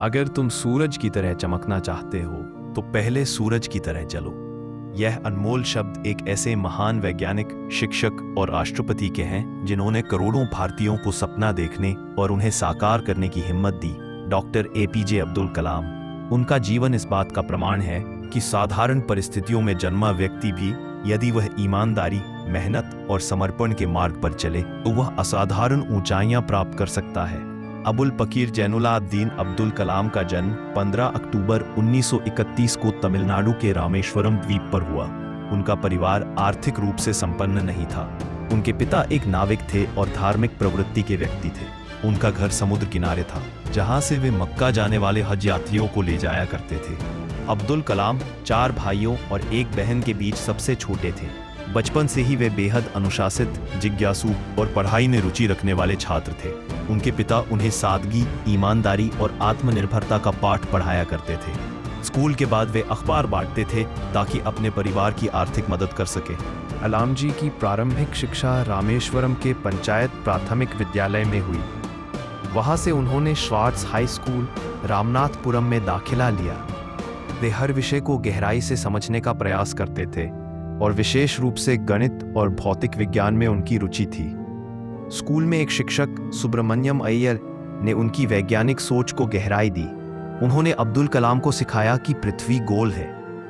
अगर तुम सूरज की तरह चमकना चाहते हो तो पहले सूरज की तरह चलो। यह अनमोल शब्द एक ऐसे महान वैज्ञानिक, शिक्षक और राष्ट्रपति के हैं जिन्होंने करोड़ों भारतीयों को सपना देखने और उन्हें साकार करने की हिम्मत दी। Doctor APJ Abdul Kalam. उनका जीवन इस बात का प्रमाण है कि साधारण परिस्थितियों में जन्मा व्यक्ति भी यदि वह ईमानदारी, मेहनत और समर्पण के मार्ग पर चले तो वह असाधारण ऊंचाइयां प्राप्त कर सकता है। अबुल पकीर जैनुलाब्दीन अब्दुल कलाम का जन्म 15 अक्टूबर 1931 को तमिलनाडु के रामेश्वरम द्वीप पर हुआ। उनका परिवार आर्थिक रूप से संपन्न नहीं था। उनके पिता एक नाविक थे और धार्मिक प्रवृत्ति के व्यक्ति थे। उनका घर समुद्र किनारे था, जहां से वे मक्का जाने वाले हज यात्रियों को ले जाया करते थे। अब्दुल कलाम 4 भाइयों और एक बहन के बीच सबसे छोटे थे। बचपन से ही वे बेहद अनुशासित, जिज्ञासु और पढ़ाई में रुचि रखने वाले छात्र थे। उनके पिता उन्हें सादगी, ईमानदारी और आत्मनिर्भरता का पाठ पढ़ाया करते थे। स्कूल के बाद वे अखबार बांटते थे ताकि अपने परिवार की आर्थिक मदद कर सके। कलाम जी की प्रारंभिक शिक्षा रामेश्वरम के पंचायत प्राथमिक विद्यालय में हुई। वहां से उन्होंने श्वार्ट्स हाई स्कूल, रामनाथपुरम में दाखिला लिया। वे हर विषय को गहराई से समझने का प्रयास करते थे और विशेष रूप से गणित और भौतिक विज्ञान में उनकी रुचि थी। स्कूल में एक शिक्षक सुब्रमण्यम अय्यर ने उनकी वैज्ञानिक सोच को गहराई दी। उन्होंने अब्दुल कलाम को सिखाया कि पृथ्वी गोल है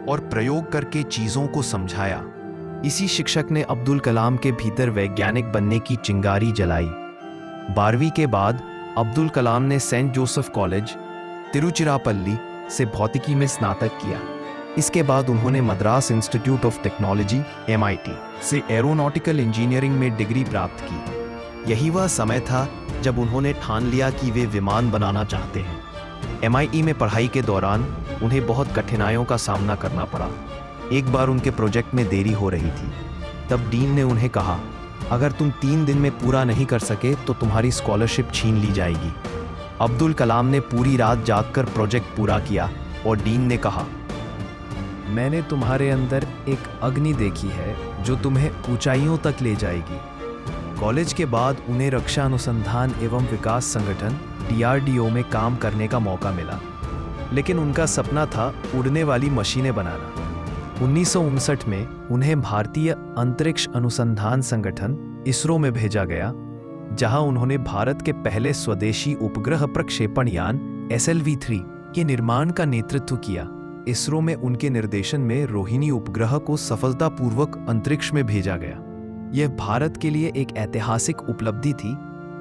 और प्रयोग करके चीजों को समझाया। इसी शिक्षक ने अब्दुल कलाम के भीतर वैज्ञानिक बनने की चिंगारी जलाई। 12वीं के बाद अब्दुल कलाम ने सेंट जोसेफ कॉलेज, तिरुचिरापल्ली से भौतिकी में स्नातक किया। इसके बाद उन्होंने Madras institute of technology (MIT) से एरोनॉटिकल इंजीनियरिंग में डिग्री प्राप्त की। यही वह समय था जब उन्होंने ठान लिया कि वे विमान बनाना चाहते हैं। MIT में पढ़ाई के दौरान उन्हें बहुत कठिनाइयों का सामना करना पड़ा। एक बार उनके प्रोजेक्ट में देरी हो रही थी। तब डीन ने उन्हें कहा, अगर तुम 3 दिन में पूरा नहीं कर सके तो तुम्हारी स्कॉलरशिप छीन ली जाएगी। अब्दुल कलाम ने पूरी रात जागकर प्रोजेक्ट पूरा किया और डीन ने कहा, मैंने तुम्हारे अंदर एक अग्नि देखी है जो तुम्हें ऊंचाइयों तक ले जाएगी। कॉलेज के बाद उन्हें रक्षा अनुसंधान एवं विकास संगठन DRDO में काम करने का मौका मिला, लेकिन उनका सपना था उड़ने वाली मशीनें बनाना। 1959 में उन्हें भारतीय अंतरिक्ष अनुसंधान संगठन ISRO में भेजा गया, जहां उन्होंने भारत के पहले स्वदेशी उपग्रह प्रक्षेपण यान SLV-3 के निर्माण का नेतृत्व किया। ISRO में उनके निर्देशन में रोहिणी उपग्रह को सफलतापूर्वक अंतरिक्ष में भेजा गया। यह भारत के लिए एक ऐतिहासिक उपलब्धि थी।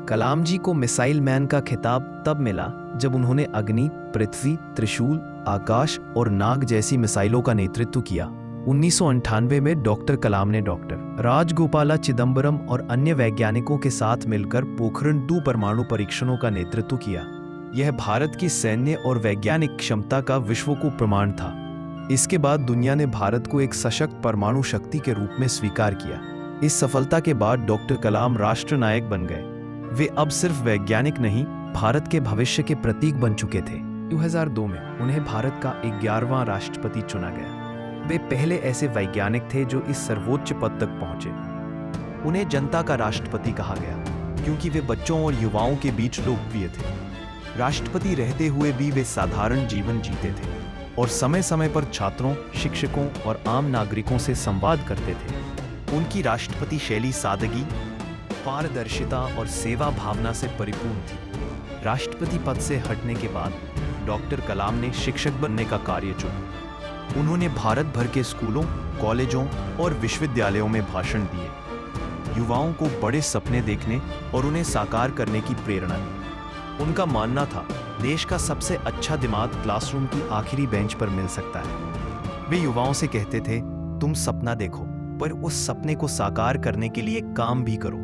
कलाम जी को मिसाइल मैन का खिताब तब मिला जब उन्होंने अग्नि, पृथ्वी, त्रिशूल, आकाश और नाग जैसी मिसाइलों का नेतृत्व किया। 1998 में डॉक्टर कलाम ने डॉक्टर राजगोपाला चिदम्बरम और अन्य वैज्ञानिकों के साथ मिलकर पोखरण 2 परमाणु परीक्षणों का नेतृत्व किया। यह भारत की सैन्य और वैज्ञानिक क्षमता का विश्व को प्रमाण था। इसके बाद दुनिया ने भारत को एक सशक्त परमाणु शक्ति के रूप में स्वीकार किया। इस सफलता के बाद डॉक्टर कलाम राष्ट्रनायक बन गए। वे अब सिर्फ वैज्ञानिक नहीं, भारत के भविष्य के प्रतीक बन चुके थे। 2002 में उन्हें भारत का 11वां राष्ट्रपति चुना गया। वे पहले ऐसे वैज्ञानिक थे जो इस सर्वोच्च पद तक पहुंचे। उन्हें जनता का राष्ट्रपति कहा गया क्योंकि वे बच्चों और युवाओं के बीच लोकप्रिय थे। राष्ट्रपति रहते हुए भी वे साधारण जीवन जीते थे और समय समय पर छात्रों, शिक्षकों और आम नागरिकों से संवाद करते थे। उनकी राष्ट्रपति शैली सादगी, पारदर्शिता और सेवा भावना से परिपूर्ण थी। राष्ट्रपति पद से हटने के बाद डॉक्टर कलाम ने शिक्षक बनने का कार्य चुना। उन्होंने भारत भर के स्कूलों, कॉलेजों और विश्वविद्यालयों में भाषण दिए, युवाओं को बड़े सपने देखने और उन्हें साकार करने की प्रेरणा दी। उनका मानना था, देश का सबसे अच्छा दिमाग क्लासरूम की आखिरी बेंच पर मिल सकता है। वे युवाओं से कहते थे, तुम सपना देखो, पर उस सपने को साकार करने के लिए काम भी करो।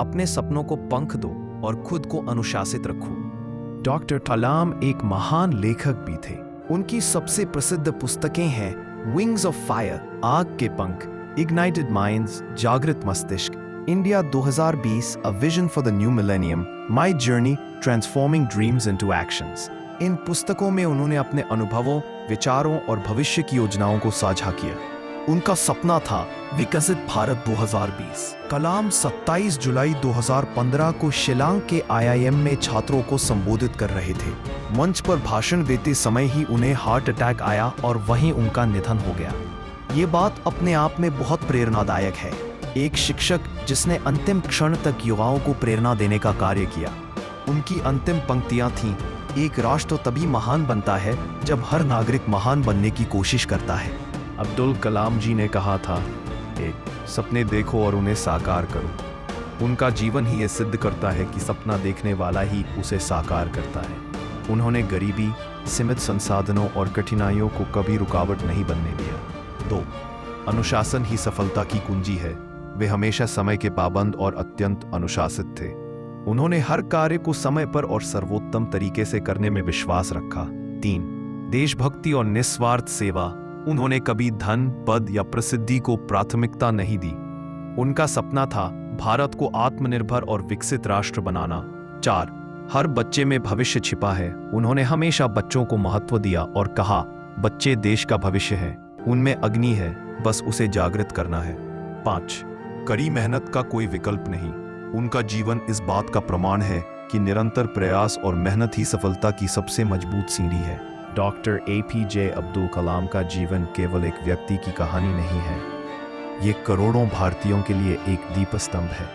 अपने सपनों को पंख दो और खुद को अनुशासित रखो। डॉक्टर कलाम एक महान लेखक भी थे। उनकी सबसे प्रसिद्ध पुस्तकें हैं विंग्स ऑफ फायर, आग के पंख, इग्नाइटेड माइंड्स, जागृत मस्तिष्क, India 2020, a vision for the new millennium, my journey transforming dreams into actions. इन पुस्तकों में उन्होंने अपने अनुभवों, विचारों और भविष्य की योजनाओं को साझा किया। उनका सपना था विकसित भारत 2020। कलाम 27 जुलाई 2015 को शिलांग के IIM में छात्रों को संबोधित कर रहे थे। मंच पर भाषण देते समय ही उन्हें हार्ट अटैक आया और वहीं उनका निधन हो गया। ये बात अपने आप में बहुत प्रेरणादायक है। एक शिक्षक जिसने अंतिम क्षण तक युवाओं को प्रेरणा देने का कार्य किया। उनकी अंतिम पंक्तियां थीं, एक राष्ट्र तभी महान बनता है जब हर नागरिक महान बनने की कोशिश करता है। अब्दुल कलाम जी ने कहा था, सपने देखो और उन्हें साकार करो। उनका जीवन ही ये सिद्ध करता है कि सपना देखने वाला ही उसे साकार करता है। उन्होंने गरीबी, सीमित संसाधनों और कठिनाइयों को कभी रुकावट नहीं बनने दिया। 2. अनुशासन ही सफलता की कुंजी है। वे हमेशा समय के पाबंद और अत्यंत अनुशासित थे। उन्होंने हर कार्य को समय पर और सर्वोत्तम तरीके से करने में विश्वास रखा। 3. देशभक्ति और निस्वार्थ सेवा। उन्होंने कभी धन, पद या प्रसिद्धि को प्राथमिकता नहीं दी। उनका सपना था भारत को आत्मनिर्भर और विकसित राष्ट्र बनाना। 4. हर बच्चे में भविष्य छिपा है। उन्होंने हमेशा बच्चों को महत्व दिया और कहा, बच्चे देश का भविष्य है, उनमें अग्नि है, बस उसे जागृत करना है। 5. कड़ी मेहनत का कोई विकल्प नहीं। उनका जीवन इस बात का प्रमाण है कि निरंतर प्रयास और मेहनत ही सफलता की सबसे मजबूत सीढ़ी है। डॉक्टर APJ अब्दुल कलाम का जीवन केवल एक व्यक्ति की कहानी नहीं है। ये करोड़ों भारतीयों के लिए एक दीपस्तंभ है,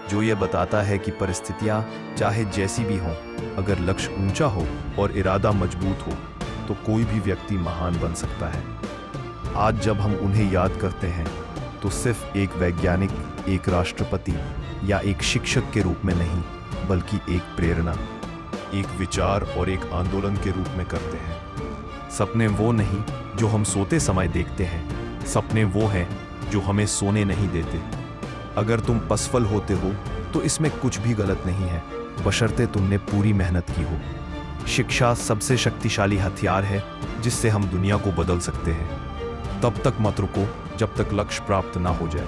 जो ये बताता है कि परिस्थितियां चाहे जैसी भी हों, अगर लक्ष्य ऊंचा हो और इरादा मजबूत हो, तो कोई भी व्यक्ति महान बन सकता है। आज जब हम उन्हें याद करते हैं, तो सिर्फ एक वैज्ञानिक, एक राष्ट्रपति या एक शिक्षक के रूप में नहीं, बल्कि एक प्रेरणा, एक विचार और एक आंदोलन के रूप में करते हैं। सपने वो नहीं जो हम सोते समय देखते हैं, सपने वो हैं जो हमें सोने नहीं देते। अगर तुम पसफल होते हो तो इसमें कुछ भी गलत नहीं है, बशर्ते तुमने पूरी मेहनत की हो। शिक्षा सबसे शक्तिशाली हथियार है जिससे हम दुनिया को बदल सकते हैं। तब तक मत रुको जब तक लक्ष्य प्राप्त ना हो जाए।